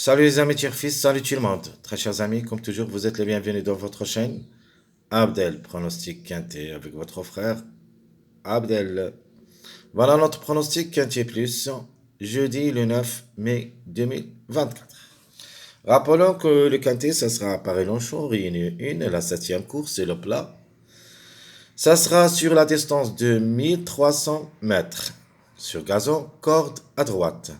Salut les amis fils, salut tout le monde. Très chers amis, comme toujours, vous êtes les bienvenus dans votre chaîne. Abdel, pronostic quintet avec votre frère Abdel. Voilà notre pronostic quintet plus, jeudi le 9 mai 2024. Rappelons que le quintet, ça sera à Paris-Longchamp, Réunion 1, la septième course et le plat. Ça sera sur la distance de 1300 mètres, sur gazon, corde à droite.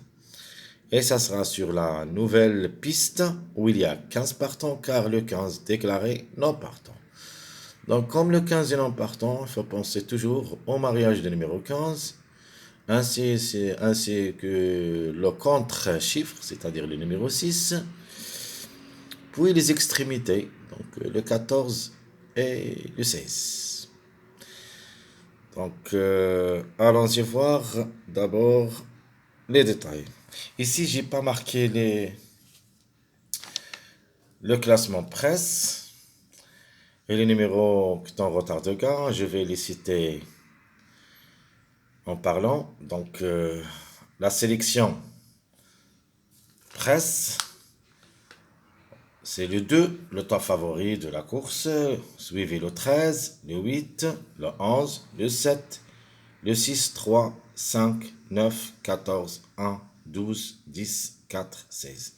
Et ça sera sur la nouvelle piste où il y a 15 partants car le 15 déclaré non partant. Donc comme le 15 est non partant, il faut penser toujours au mariage du numéro 15 ainsi que le contre-chiffre, c'est-à-dire le numéro 6, puis les extrémités, donc le 14 et le 16. Donc allons-y voir d'abord les détails. Ici, j'ai pas marqué le classement presse et les numéros qui sont en retard de gain. Je vais les citer en parlant. Donc, la sélection presse, c'est le 2, le temps favori de la course, suivi le 13, le 8, le 11, le 7, le 6, 3, 5, 9, 14, 1, 12, 10, 4, 16.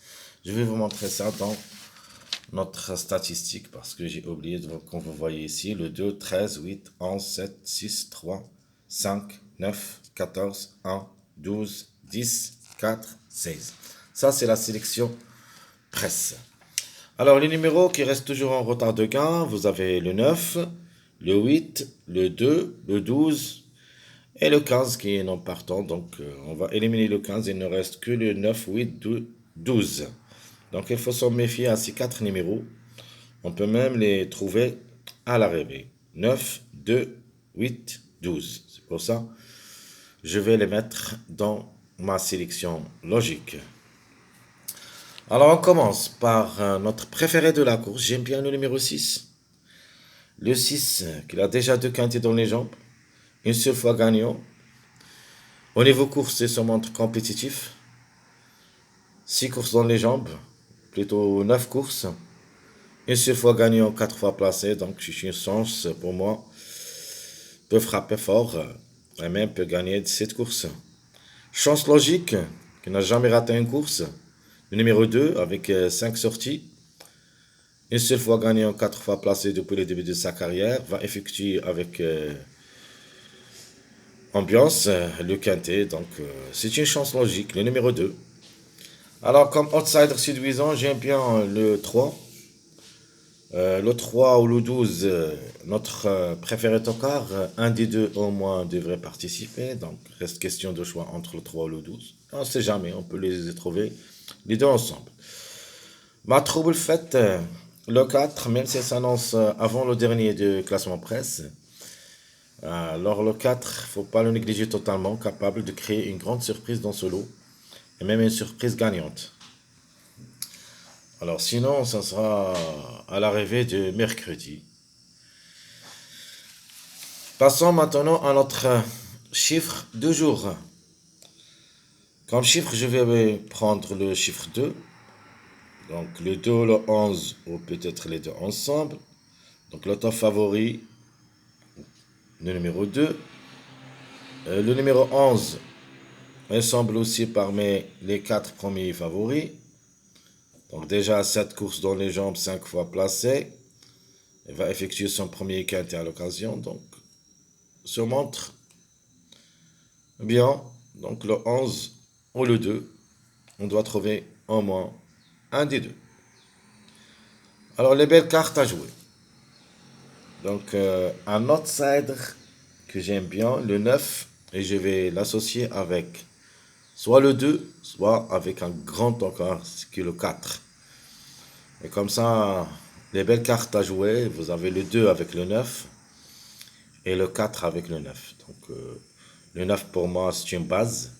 Je vais vous montrer ça dans notre statistique parce que j'ai oublié, comme vous voyez ici, le 2, 13, 8, 11, 7, 6, 3, 5, 9, 14, 1, 12, 10, 4, 16. Ça, c'est la sélection presse. Alors, les numéros qui restent toujours en retard de gain, vous avez le 9, le 8, le 2, le 12 et le 15 qui est non partant. Donc, on va éliminer le 15. Il ne reste que le 9, 8, 12. Donc, il faut s'en méfier à ces 4 numéros. On peut même les trouver à l'arrivée. 9, 2, 8, 12. C'est pour ça que je vais les mettre dans ma sélection logique. Alors, on commence par notre préféré de la course. J'aime bien le numéro 6. Le 6, qu'il a déjà 2 quintets dans les jambes. Une seule fois gagnant. Au niveau course, il se montre compétitif. 6 courses dans les jambes. Plutôt 9 courses. Une seule fois gagnant, 4 fois placé. Donc, c'est une chance pour moi. Peut frapper fort. Et même peut gagner 17 courses. Chance logique, qui n'a jamais raté une course. Le numéro 2, avec 5 sorties. Une seule fois gagnant, 4 fois placé depuis le début de sa carrière. Va effectuer avec ambiance le quintet. Donc, c'est une chance logique. Le numéro 2. Alors, comme outsider séduisant, j'aime bien le 3. Le 3 ou le 12, notre préféré tocard, un des deux au moins devrait participer. Donc, reste question de choix entre le 3 ou le 12. On ne sait jamais, on peut les trouver les deux ensemble. Ma trouble faite, le 4, même si ça s'annonce avant le dernier de classement presse. Alors, le 4, faut pas le négliger totalement, capable de créer une grande surprise dans ce lot. Et même une surprise gagnante. Alors sinon, ça sera à l'arrivée de mercredi. Passons maintenant à notre chiffre de jour. Comme chiffre, je vais prendre le chiffre 2. Donc le 2, le 11, ou peut-être les deux ensemble. Donc le top favori, le numéro 2. Le numéro 11, il semble aussi parmi les 4 premiers favoris. Donc déjà 7 courses dans les jambes, 5 fois placé. Il va effectuer son premier quintet à l'occasion. Donc se montre bien. Donc le 11 ou le 2. On doit trouver au moins un des deux. Alors les belles cartes à jouer. Donc un outsider que j'aime bien, le 9. Et je vais l'associer avec soit le 2, soit avec un grand encore, ce qui est le 4. Et comme ça, les belles cartes à jouer, vous avez le 2 avec le 9 et le 4 avec le 9. Donc le 9 pour moi c'est une base,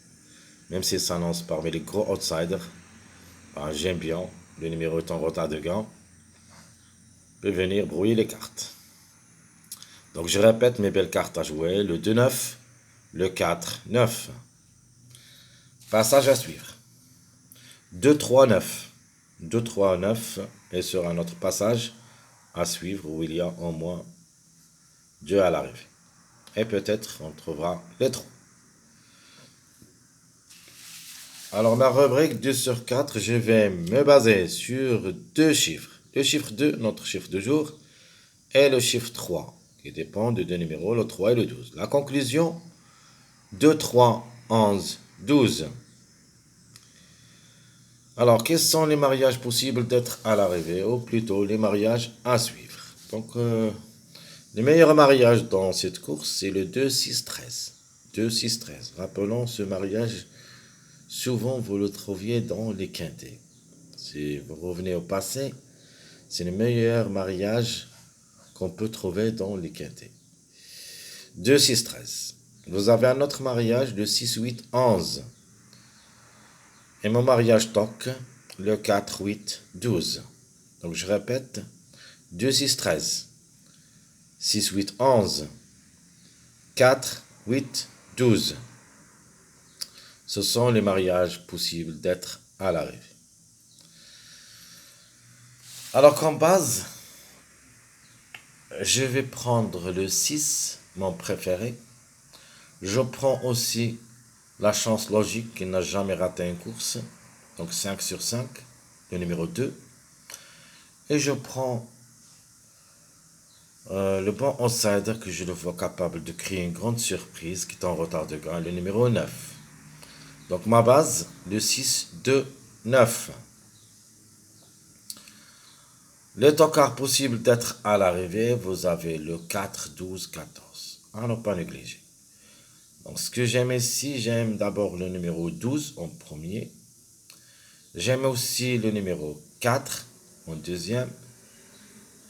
même s'il s'annonce parmi les gros outsiders. Ben, j'aime bien, le numéro est en retard de gain, peut venir brouiller les cartes. Donc je répète mes belles cartes à jouer, le 2-9, le 4-9. Passage à suivre. 2-3-9. 2, 3, 9 et sera notre passage à suivre où il y a au moins 2 à l'arrivée. Et peut-être on trouvera les 3. Alors la rubrique 2 sur 4, je vais me baser sur deux chiffres. Le chiffre 2, notre chiffre de jour, et le chiffre 3, qui dépend de deux numéros, le 3 et le 12. La conclusion, 2, 3, 11, 12. Alors, quels sont les mariages possibles d'être à l'arrivée, ou plutôt les mariages à suivre? Donc, le meilleur mariage dans cette course, c'est le 2, 6, 13. 2, 6, 13. Rappelons ce mariage, souvent vous le trouviez dans les quintés. Si vous revenez au passé, c'est le meilleur mariage qu'on peut trouver dans les quintés. 2, 6, 13. Vous avez un autre mariage, le 6, 8, 11. Et mon mariage toc, le 4, 8, 12. Donc je répète, 2, 6, 13. 6, 8, 11. 4, 8, 12. Ce sont les mariages possibles d'être à l'arrivée. Alors comme base, je vais prendre le 6, mon préféré. Je prends aussi la chance logique qui n'a jamais raté une course. Donc 5 sur 5, le numéro 2. Et je prends le bon outsider que je le vois capable de créer une grande surprise qui est en retard de gain, le numéro 9. Donc ma base, le 6, 2, 9. Les tocards possibles d'être à l'arrivée, vous avez le 4, 12, 14. À ne pas négliger. Donc ce que j'aime ici, j'aime d'abord le numéro 12 en premier. J'aime aussi le numéro 4 en deuxième.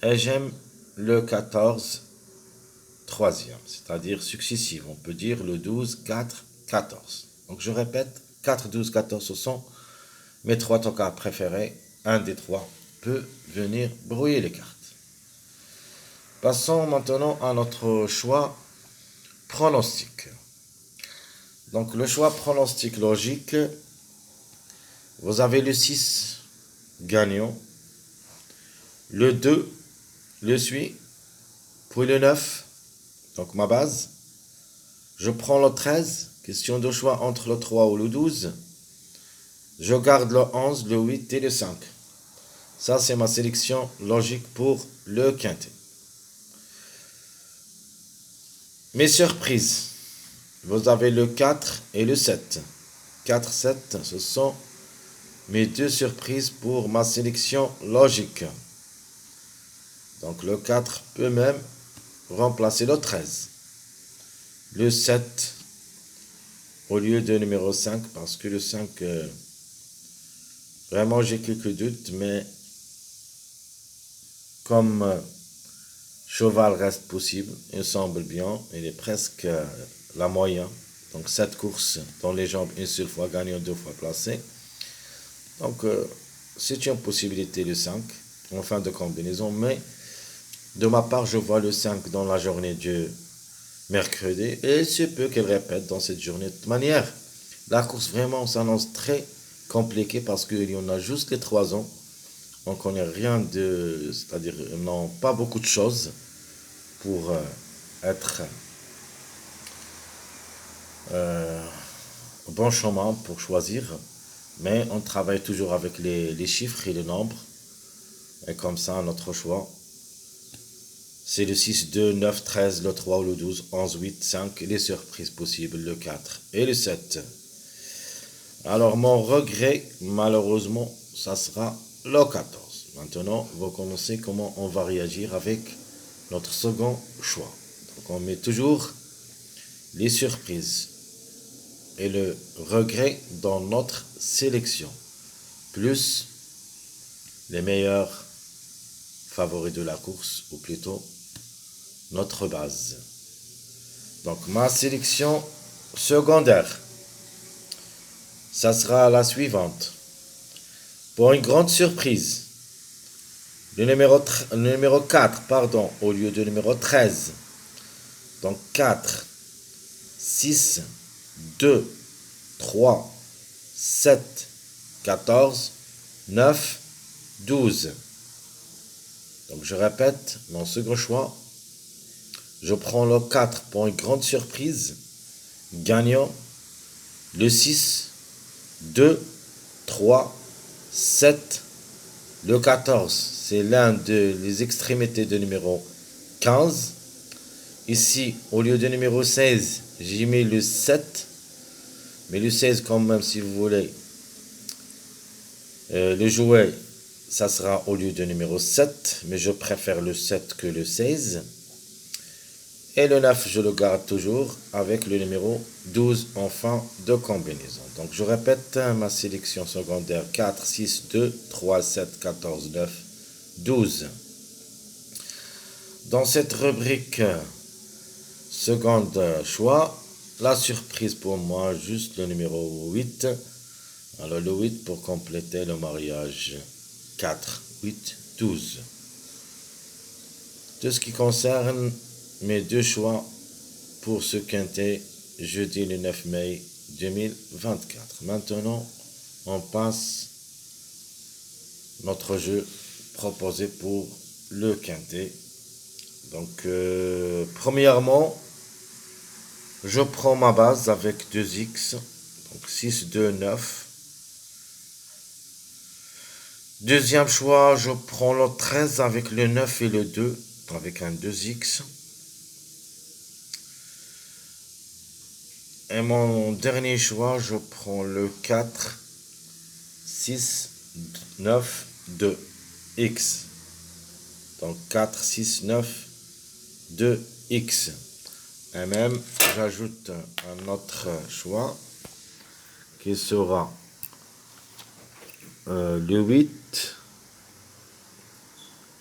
Et j'aime le 14 troisième, c'est-à-dire successif. On peut dire le 12, 4, 14. Donc je répète, 4, 12, 14, ce sont mes trois tocards préférés. Un des trois peut venir brouiller les cartes. Passons maintenant à notre choix pronostic. Donc le choix pronostic logique, vous avez le 6 gagnant, le 2 le suit, puis le 9, donc ma base. Je prends le 13, question de choix entre le 3 ou le 12. Je garde le 11, le 8 et le 5. Ça, c'est ma sélection logique pour le quintet. Mes surprises, vous avez le 4 et le 7. 4, 7, ce sont mes deux surprises pour ma sélection logique. Donc le 4 peut même remplacer le 13. Le 7 au lieu de numéro 5 parce que le 5, vraiment j'ai quelques doutes, mais comme cheval reste possible, il semble bien, il est presque la moyenne. Donc 7 courses dans les jambes une seule fois, gagnant 2 fois placé. Donc c'est une possibilité le 5 en fin de combinaison, mais de ma part je vois le 5 dans la journée du mercredi et il se peut qu'elle répète dans cette journée. De toute manière, la course vraiment s'annonce très compliquée parce qu'il y en a juste les 3 ans. On ne connaît rien de... c'est-à-dire ils n'ont pas beaucoup de choses pour être au bon chemin pour choisir. Mais on travaille toujours avec les chiffres et les nombres. Et comme ça, notre choix, c'est le 6, 2, 9, 13, le 3, le 12, 11, 8, 5, les surprises possibles, le 4 et le 7. Alors, mon regret, malheureusement, ça sera le 14. Maintenant, vous connaissez comment on va réagir avec notre second choix. Donc, on met toujours les surprises et le regret dans notre sélection, plus les meilleurs favoris de la course, ou plutôt notre base. Donc ma sélection secondaire, ça sera la suivante. Pour une grande surprise, le numéro 4, au lieu du numéro 13. Donc 4, 6, 2, 3, 7, 14, 9 12. Donc je répète, mon second choix, je prends le 4 pour une grande surprise, gagnant le 6, 2, 3, 7, le 14. C'est l'un des extrémités de numéro 15. Ici, au lieu de numéro 16, j'ai mis le 7. Mais le 16 quand même, si vous voulez, le jouet, ça sera au lieu de numéro 7. Mais je préfère le 7 que le 16. Et le 9, je le garde toujours avec le numéro 12 en fin de combinaison. Donc je répète ma sélection secondaire 4, 6, 2, 3, 7, 14, 9, 12. Dans cette rubrique seconde choix, la surprise pour moi, juste le numéro 8. Alors le 8 pour compléter le mariage 4, 8, 12. De ce qui concerne mes deux choix pour ce quintet jeudi le 9 mai 2024. Maintenant, on passe notre jeu proposé pour le quintet. Donc, premièrement, je prends ma base avec 2x, donc 6, 2, 9. Deuxième choix, je prends le 13 avec le 9 et le 2, avec un 2x. Et mon dernier choix, je prends le 4, 6, 9, 2, x. Donc 4, 6, 9, 2, x. Et même, j'ajoute un autre choix qui sera le 8.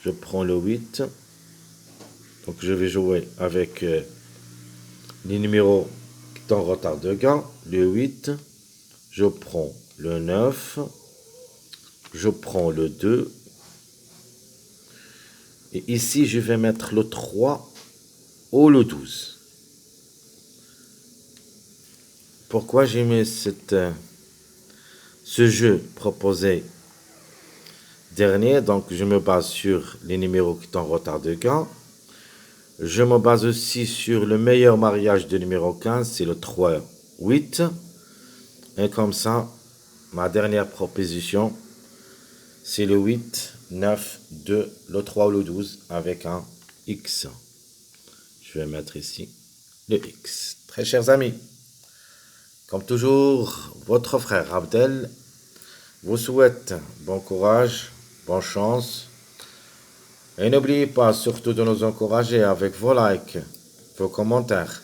Je prends le 8. Donc je vais jouer avec les numéros en retard de gain, le 8, je prends le 9, je prends le 2, et ici je vais mettre le 3 ou le 12. Pourquoi j'ai mis ce jeu proposé dernier? Donc je me base sur les numéros qui sont en retard de gain. Je me base aussi sur le meilleur mariage de numéro 15, c'est le 3, 8. Et comme ça, ma dernière proposition, c'est le 8, 9, 2, le 3 ou le 12 avec un X. Je vais mettre ici le X. Très chers amis, comme toujours, votre frère Abdel vous souhaite bon courage, bonne chance. Et n'oubliez pas surtout de nous encourager avec vos likes, vos commentaires.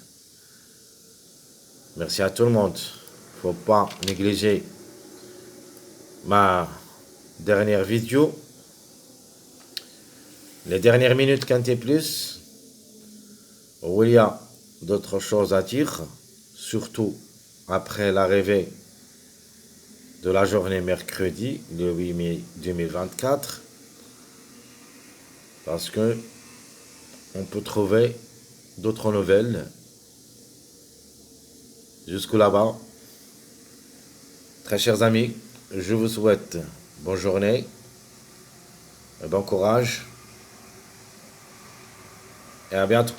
Merci à tout le monde. Il ne faut pas négliger ma dernière vidéo. Les dernières minutes Quintet Plus, où il y a d'autres choses à dire, surtout après l'arrivée de la journée mercredi, le 8 mai 2024. Parce que on peut trouver d'autres nouvelles jusque là-bas. Très chers amis, je vous souhaite bonne journée, bon courage et à bientôt.